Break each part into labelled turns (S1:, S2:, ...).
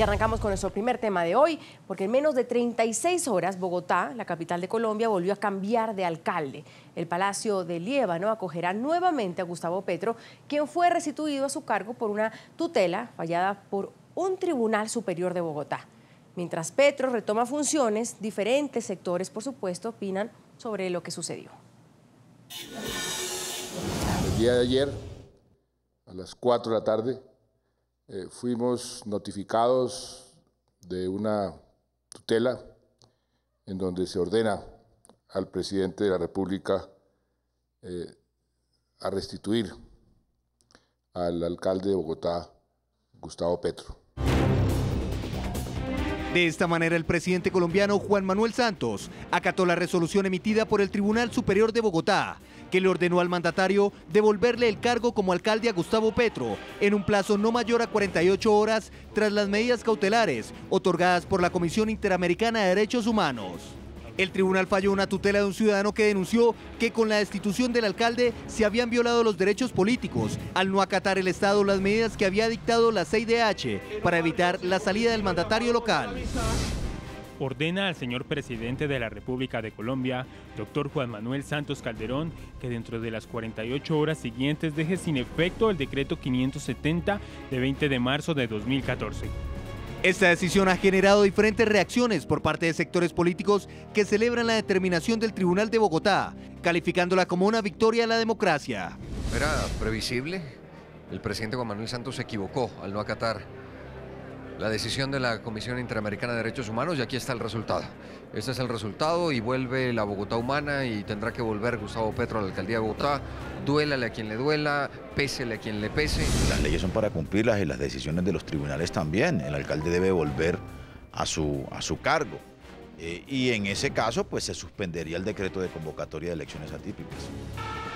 S1: Y arrancamos con nuestro primer tema de hoy, porque en menos de 36 horas Bogotá, la capital de Colombia, volvió a cambiar de alcalde. El Palacio de Líbano acogerá nuevamente a Gustavo Petro, quien fue restituido a su cargo por una tutela fallada por un tribunal superior de Bogotá. Mientras Petro retoma funciones, diferentes sectores, por supuesto, opinan sobre lo que sucedió.
S2: El día de ayer, a las 4 de la tarde, fuimos notificados de una tutela en donde se ordena al presidente de la República a restituir al alcalde de Bogotá, Gustavo Petro.
S3: De esta manera, el presidente colombiano Juan Manuel Santos acató la resolución emitida por el Tribunal Superior de Bogotá, que le ordenó al mandatario devolverle el cargo como alcalde a Gustavo Petro en un plazo no mayor a 48 horas tras las medidas cautelares otorgadas por la Comisión Interamericana de Derechos Humanos. El tribunal falló una tutela de un ciudadano que denunció que con la destitución del alcalde se habían violado los derechos políticos al no acatar el Estado las medidas que había dictado la CIDH para evitar la salida del mandatario local.
S4: Ordena al señor presidente de la República de Colombia, doctor Juan Manuel Santos Calderón, que dentro de las 48 horas siguientes deje sin efecto el decreto 570 de 20 de marzo de 2014.
S3: Esta decisión ha generado diferentes reacciones por parte de sectores políticos que celebran la determinación del Tribunal de Bogotá, calificándola como una victoria a la democracia.
S5: Era previsible, el presidente Juan Manuel Santos se equivocó al no acatar la decisión de la Comisión Interamericana de Derechos Humanos y aquí está el resultado. Este es el resultado y vuelve la Bogotá humana y tendrá que volver Gustavo Petro a la alcaldía de Bogotá, duélale a quien le duela, pésele a quien le pese.
S6: Las leyes son para cumplirlas y las decisiones de los tribunales también. El alcalde debe volver a su cargo. Y en ese caso, pues se suspendería el decreto de convocatoria de elecciones atípicas.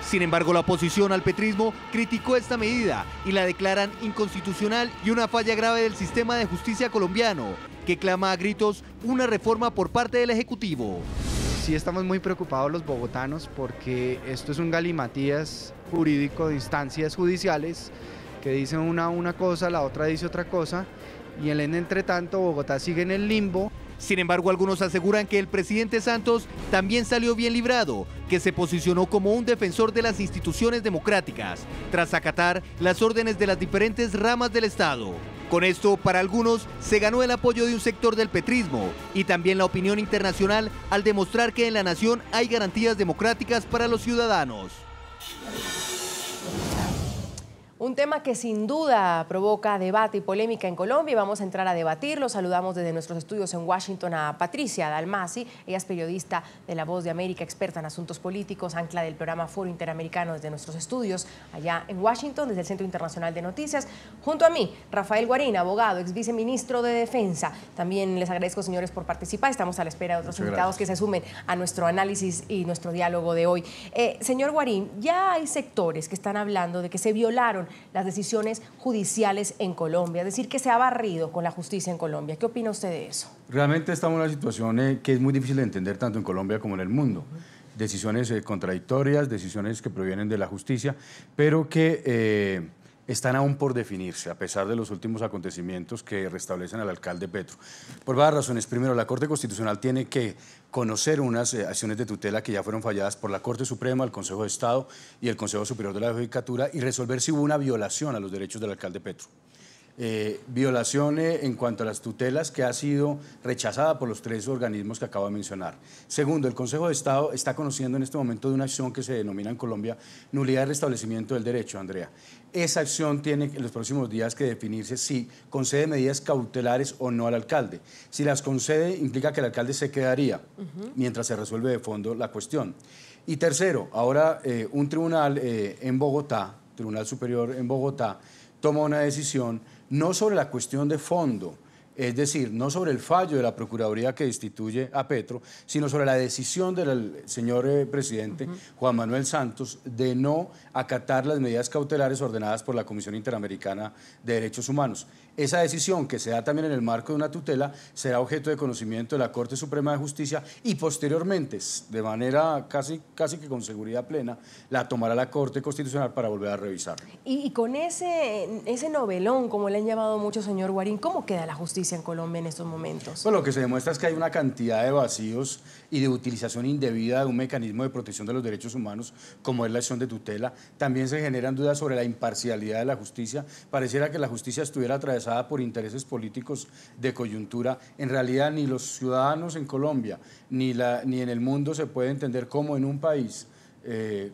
S3: Sin embargo, la oposición al petrismo criticó esta medida y la declaran inconstitucional y una falla grave del sistema de justicia colombiano, que clama a gritos una reforma por parte del Ejecutivo.
S7: Sí, estamos muy preocupados los bogotanos porque esto es un galimatías jurídico de instancias judiciales que dicen una cosa, la otra dice otra cosa y en el entretanto Bogotá sigue en el limbo.
S3: Sin embargo, algunos aseguran que el presidente Santos también salió bien librado, que se posicionó como un defensor de las instituciones democráticas, tras acatar las órdenes de las diferentes ramas del Estado. Con esto, para algunos, se ganó el apoyo de un sector del petrismo y también la opinión internacional al demostrar que en la nación hay garantías democráticas para los ciudadanos.
S1: Un tema que sin duda provoca debate y polémica en Colombia y vamos a entrar a debatirlo. Saludamos desde nuestros estudios en Washington a Patricia Dalmasi. Ella es periodista de La Voz de América, experta en asuntos políticos, ancla del programa Foro Interamericano desde nuestros estudios allá en Washington, desde el Centro Internacional de Noticias. Junto a mí, Rafael Guarín, abogado, ex viceministro de Defensa. También les agradezco, señores, por participar. Estamos a la espera de otros invitados que se sumen a nuestro análisis y nuestro diálogo de hoy. Señor Guarín, ya hay sectores que están hablando de que se violaron las decisiones judiciales en Colombia, es decir, que se ha barrido con la justicia en Colombia. ¿Qué opina usted de eso?
S8: Realmente estamos en una situación que es muy difícil de entender tanto en Colombia como en el mundo. Decisiones contradictorias, decisiones que provienen de la justicia, pero que están aún por definirse, a pesar de los últimos acontecimientos que restablecen al alcalde Petro. Por varias razones. Primero, la Corte Constitucional tiene que conocer unas acciones de tutela que ya fueron falladas por la Corte Suprema, el Consejo de Estado y el Consejo Superior de la Judicatura y resolver si hubo una violación a los derechos del alcalde Petro. Violación en cuanto a las tutelas que ha sido rechazada por los 3 organismos que acabo de mencionar. Segundo, el Consejo de Estado está conociendo en este momento de una acción que se denomina en Colombia nulidad de restablecimiento del derecho, Andrea. Esa acción tiene en los próximos días que definirse si concede medidas cautelares o no al alcalde. Si las concede, implica que el alcalde se quedaría mientras se resuelve de fondo la cuestión. Y tercero, ahora un tribunal en Bogotá, Tribunal Superior en Bogotá, toma una decisión no sobre la cuestión de fondo, es decir, no sobre el fallo de la Procuraduría que destituye a Petro, sino sobre la decisión del señor presidente Juan Manuel Santos de no acatar las medidas cautelares ordenadas por la Comisión Interamericana de Derechos Humanos. Esa decisión, que se da también en el marco de una tutela, será objeto de conocimiento de la Corte Suprema de Justicia y posteriormente, de manera casi que con seguridad plena, la tomará la Corte Constitucional para volver a revisar.
S1: Y con ese novelón, como le han llamado mucho, señor Guarín, ¿cómo queda la justicia justicia en Colombia en estos momentos?
S8: Pues lo que se demuestra es que hay una cantidad de vacíos y de utilización indebida de un mecanismo de protección de los derechos humanos, como es la acción de tutela. También se generan dudas sobre la imparcialidad de la justicia. Pareciera que la justicia estuviera atravesada por intereses políticos de coyuntura. En realidad, ni los ciudadanos en Colombia, ni en el mundo se puede entender cómo en un país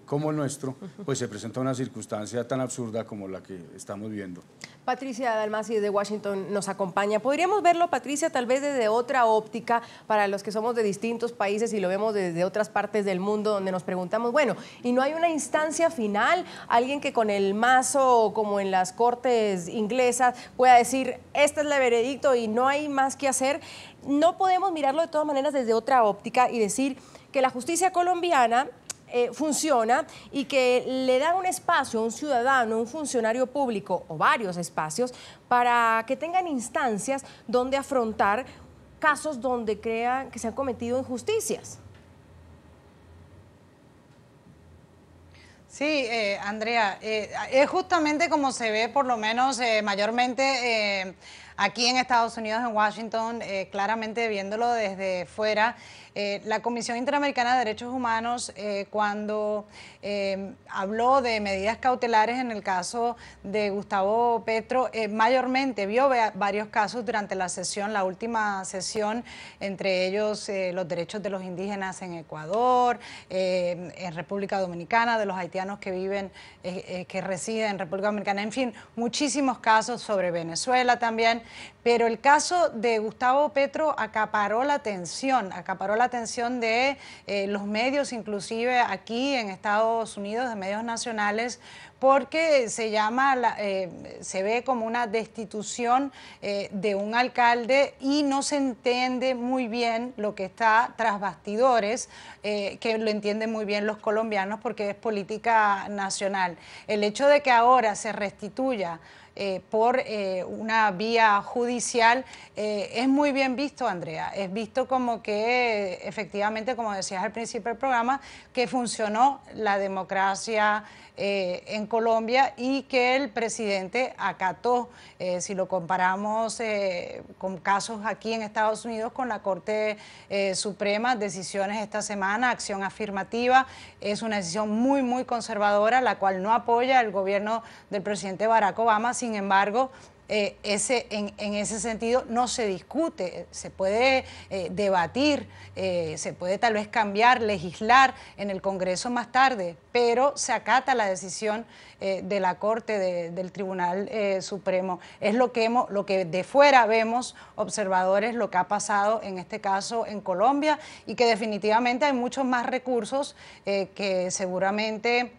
S8: como el nuestro, pues se presenta una circunstancia tan absurda como la que estamos viendo.
S1: Patricia Dalmasi de Washington nos acompaña. ¿Podríamos verlo, Patricia, tal vez desde otra óptica para los que somos de distintos países y lo vemos desde otras partes del mundo, donde nos preguntamos, bueno, ¿y no hay una instancia final? Alguien que con el mazo, como en las cortes inglesas, pueda decir, este es el veredicto y no hay más que hacer. No podemos mirarlo de todas maneras desde otra óptica y decir que la justicia colombiana funciona y que le dan un espacio a un ciudadano, un funcionario público o varios espacios para que tengan instancias donde afrontar casos donde crean que se han cometido injusticias.
S9: Sí, Andrea, es justamente como se ve, por lo menos mayormente aquí en Estados Unidos, en Washington, claramente viéndolo desde fuera. La Comisión Interamericana de Derechos Humanos, cuando habló de medidas cautelares en el caso de Gustavo Petro, mayormente vio varios casos durante la sesión, la última sesión, entre ellos los derechos de los indígenas en Ecuador, en República Dominicana, de los haitianos que viven, que residen en República Dominicana, en fin, muchísimos casos sobre Venezuela también. Pero el caso de Gustavo Petro acaparó la atención de los medios, inclusive aquí en Estados Unidos, de medios nacionales, porque se ve como una destitución de un alcalde y no se entiende muy bien lo que está tras bastidores, que lo entienden muy bien los colombianos porque es política nacional. El hecho de que ahora se restituya por una vía judicial es muy bien visto, Andrea. Es visto como que efectivamente, como decías al principio del programa, que funcionó la democracia en Colombia y que el presidente acató, si lo comparamos con casos aquí en Estados Unidos con la Corte Suprema, decisiones esta semana, acción afirmativa, es una decisión muy, muy conservadora, la cual no apoya el gobierno del presidente Barack Obama. Sin embargo, en ese sentido no se discute, se puede debatir, se puede tal vez cambiar, legislar en el Congreso más tarde, pero se acata la decisión de la Corte, del Tribunal Supremo. Es lo que de fuera vemos, observadores, lo que ha pasado en este caso en Colombia y que definitivamente hay muchos más recursos que seguramente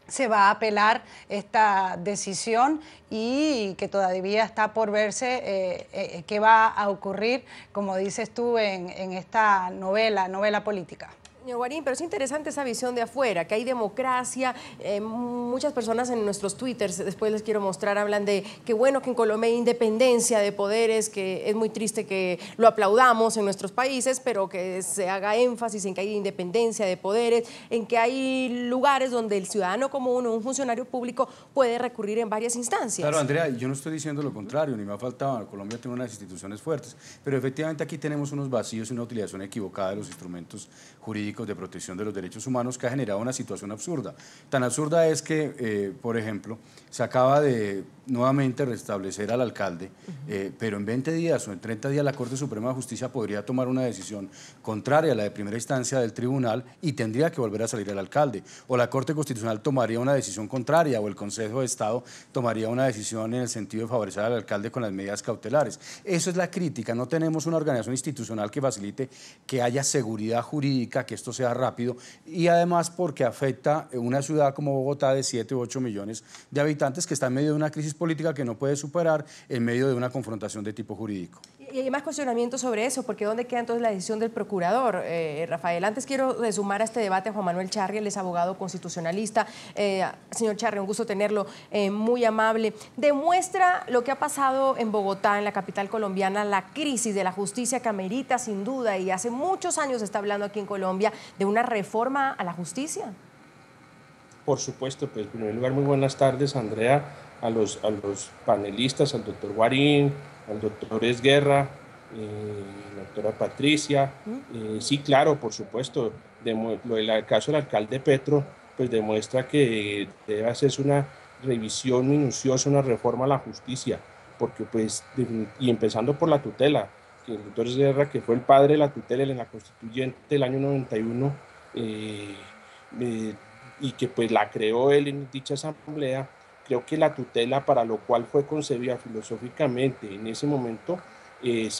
S9: se va a apelar esta decisión y que todavía está por verse qué va a ocurrir, como dices tú, en esta novela política.
S1: Señor Guarín, pero es interesante esa visión de afuera, que hay democracia. Muchas personas en nuestros twitters, después les quiero mostrar, hablan de que bueno que en Colombia hay independencia de poderes, que es muy triste que lo aplaudamos en nuestros países, pero que se haga énfasis en que hay independencia de poderes, en que hay lugares donde el ciudadano común o un funcionario público puede recurrir en varias instancias.
S8: Claro, Andrea, yo no estoy diciendo lo contrario, ni me ha faltado. Colombia tiene unas instituciones fuertes, pero efectivamente aquí tenemos unos vacíos y una utilización equivocada de los instrumentos jurídicos de protección de los derechos humanos que ha generado una situación absurda. Tan absurda es que, por ejemplo, se acaba de nuevamente restablecer al alcalde, pero en 20 días o en 30 días la Corte Suprema de Justicia podría tomar una decisión contraria a la de primera instancia del tribunal y tendría que volver a salir el alcalde. O la Corte Constitucional tomaría una decisión contraria o el Consejo de Estado tomaría una decisión en el sentido de favorecer al alcalde con las medidas cautelares. Eso es la crítica. No tenemos una organización institucional que facilite que haya seguridad jurídica, que esto sea rápido y además porque afecta una ciudad como Bogotá de 7 u 8 millones de habitantes que está en medio de una crisis política que no puede superar en medio de una confrontación de tipo jurídico.
S1: Y hay más cuestionamientos sobre eso, porque ¿dónde queda entonces la decisión del procurador? Rafael, antes quiero sumar a este debate a Juan Manuel Charri, él es abogado constitucionalista. Señor Charri, un gusto tenerlo, muy amable. Demuestra lo que ha pasado en Bogotá, en la capital colombiana, la crisis de la justicia que amerita sin duda, y hace muchos años se está hablando aquí en Colombia de una reforma a la justicia.
S10: Por supuesto, pues en primer lugar muy buenas tardes, Andrea, a los panelistas, al doctor Guarín, al doctor Esguerra, la doctora Patricia. Sí, claro, por supuesto, el caso del alcalde Petro, pues demuestra que debe hacerse una revisión minuciosa, una reforma a la justicia, porque pues, y empezando por la tutela, que el doctor Esguerra, que fue el padre de la tutela en la constituyente del año 91, y que pues la creó él en dicha asamblea. Creo que la tutela, para lo cual fue concebida filosóficamente en ese momento,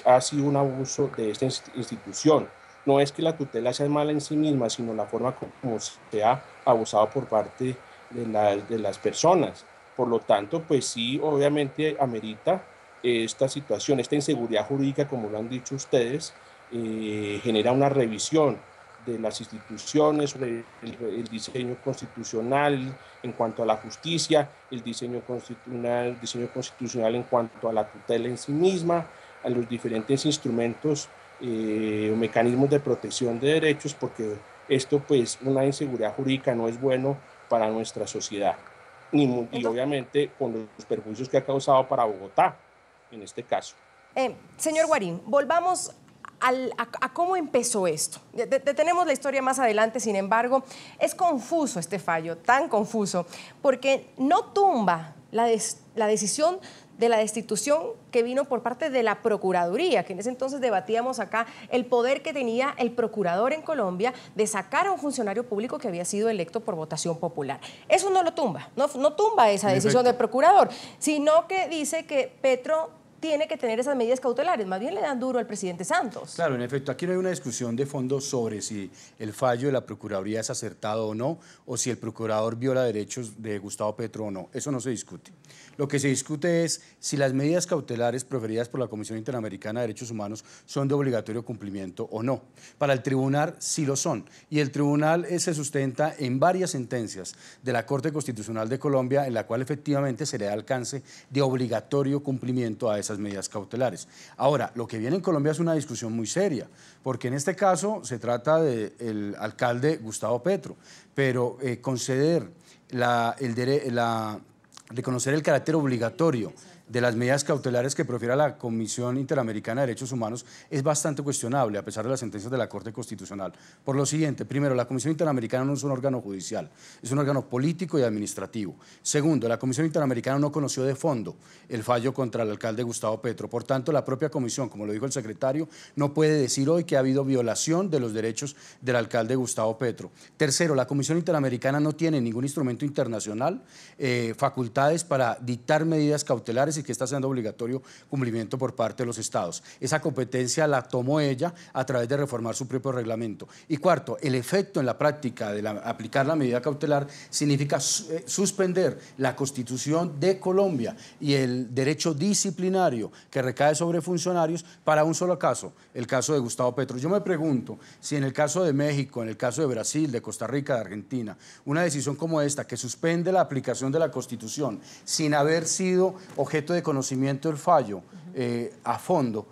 S10: ha sido un abuso de esta institución. No es que la tutela sea mala en sí misma, sino la forma como se ha abusado por parte de las personas. Por lo tanto, pues sí, obviamente amerita esta situación, esta inseguridad jurídica, como lo han dicho ustedes, genera una revisión de las instituciones, sobre el diseño constitucional en cuanto a la justicia, el diseño constitucional en cuanto a la tutela en sí misma, a los diferentes instrumentos o mecanismos de protección de derechos, porque esto, pues, una inseguridad jurídica no es bueno para nuestra sociedad, y obviamente con los perjuicios que ha causado para Bogotá, en este caso.
S1: Señor Guarín, volvamos a cómo empezó esto. Tenemos la historia más adelante, sin embargo, es confuso este fallo, tan confuso, porque no tumba la decisión de la destitución que vino por parte de la Procuraduría, que en ese entonces debatíamos acá el poder que tenía el procurador en Colombia de sacar a un funcionario público que había sido electo por votación popular. Eso no lo tumba, no tumba esa decisión del procurador, sino que dice que Petro tiene que tener esas medidas cautelares, más bien le dan duro al presidente Santos.
S8: Claro, en efecto, aquí no hay una discusión de fondo sobre si el fallo de la Procuraduría es acertado o no, o si el procurador viola derechos de Gustavo Petro o no, eso no se discute. Lo que se discute es si las medidas cautelares proferidas por la Comisión Interamericana de Derechos Humanos son de obligatorio cumplimiento o no. Para el tribunal sí lo son, y el tribunal se sustenta en varias sentencias de la Corte Constitucional de Colombia, en la cual efectivamente se le da alcance de obligatorio cumplimiento a esas medidas cautelares. Ahora, lo que viene en Colombia es una discusión muy seria, porque en este caso se trata del alcalde Gustavo Petro, pero reconocer el carácter obligatorio de las medidas cautelares que profiera la Comisión Interamericana de Derechos Humanos es bastante cuestionable, a pesar de las sentencias de la Corte Constitucional. Por lo siguiente, primero, la Comisión Interamericana no es un órgano judicial, es un órgano político y administrativo. Segundo, la Comisión Interamericana no conoció de fondo el fallo contra el alcalde Gustavo Petro. Por tanto, la propia Comisión, como lo dijo el secretario, no puede decir hoy que ha habido violación de los derechos del alcalde Gustavo Petro. Tercero, la Comisión Interamericana no tiene ningún instrumento internacional, facultades para dictar medidas cautelares y que está siendo obligatorio cumplimiento por parte de los estados. Esa competencia la tomó ella a través de reformar su propio reglamento. Y cuarto, el efecto en la práctica de aplicar la medida cautelar significa suspender la Constitución de Colombia y el derecho disciplinario que recae sobre funcionarios para un solo caso, el caso de Gustavo Petro. Yo me pregunto si en el caso de México, en el caso de Brasil, de Costa Rica, de Argentina, una decisión como esta que suspende la aplicación de la Constitución sin haber sido objeto de conocimiento del fallo a fondo,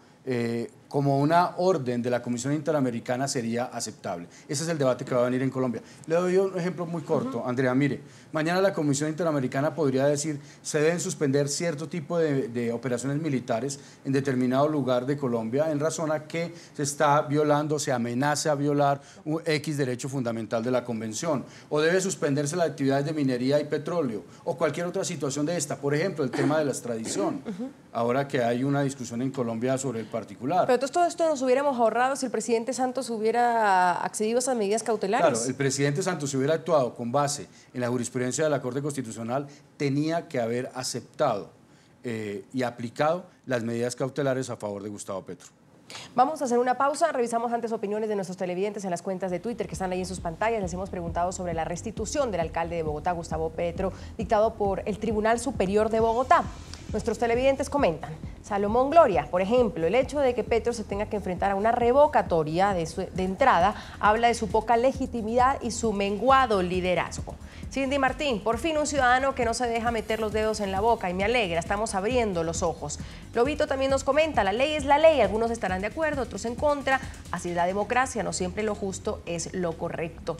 S8: como una orden de la Comisión Interamericana sería aceptable. Ese es el debate que va a venir en Colombia. Le doy un ejemplo muy corto, Andrea, mire, mañana la Comisión Interamericana podría decir se deben suspender cierto tipo de operaciones militares en determinado lugar de Colombia en razón a que se está violando, se amenaza a violar un X derecho fundamental de la Convención, o debe suspenderse las actividades de minería y petróleo, o cualquier otra situación de esta, por ejemplo, el tema de la extradición, ahora que hay una discusión en Colombia sobre el particular.
S1: Pero todo esto nos hubiéramos ahorrado si el presidente Santos hubiera accedido a esas medidas cautelares.
S8: Claro, el presidente Santos, si hubiera actuado con base en la jurisprudencia de la Corte Constitucional, tenía que haber aceptado y aplicado las medidas cautelares a favor de Gustavo Petro.
S1: Vamos a hacer una pausa, revisamos antes opiniones de nuestros televidentes en las cuentas de Twitter que están ahí en sus pantallas. Les hemos preguntado sobre la restitución del alcalde de Bogotá, Gustavo Petro, dictado por el Tribunal Superior de Bogotá. Nuestros televidentes comentan. Salomón Gloria, por ejemplo, el hecho de que Petro se tenga que enfrentar a una revocatoria de entrada habla de su poca legitimidad y su menguado liderazgo. Cindy Martín, por fin un ciudadano que no se deja meter los dedos en la boca y me alegra, estamos abriendo los ojos. Lobito también nos comenta, la ley es la ley, algunos estarán de acuerdo, otros en contra, así es la democracia, no siempre lo justo es lo correcto.